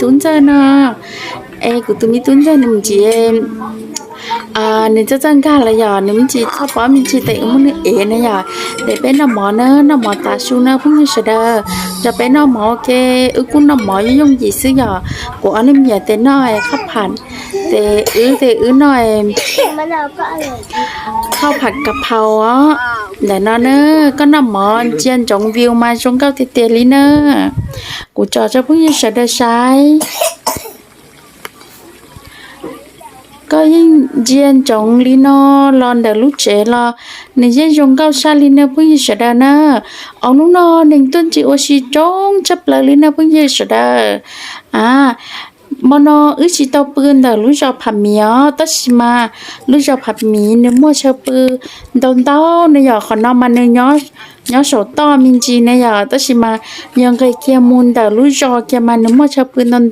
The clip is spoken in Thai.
tuấn ra nè ê của tụi mi tuấn ra nè mình chị em nên cho chân ga là giờ nếu mình chỉ thắp bỏ mình chỉ tệ muốn ế này giờ để bé nó mỏ nữa nó mỏ tạ su nó cũng như sờ cho bé nó mỏ cái cũng nó mỏ dùng gì xứ giờ của anh em nhà tên nó khắp hẳn để nóiข้าวผัดกะเพราอ๋อแต่นอนเนอะก็น้ำหมอนเจียนจงวิวมาจงเก้าเตียลีเนอะกูจอจะพูดยังเสด็จใช้ก็ยิ่งเจียนจงลีนอรอนเดลุเจรอในเจียนจงเก้าชาลีเนอะพูดยังเสด็จเนอะเอาหนูนอหนึ่งต้นจีโอชีจงจับเลยลีเนอะพูดยังเสด็จมโนชิตอปืนเดลุจอผับมีอ๋อตัชมาลุจอผับมีเนื้อมัวเชปืนโดนเต้าในหยอขอนอมันเนื้อโสต้อมินจีในหยอตัชมายังเคยเกี่ยมุนเดลุจอเกี่ยมันเนื้อมัวเชปืนโดน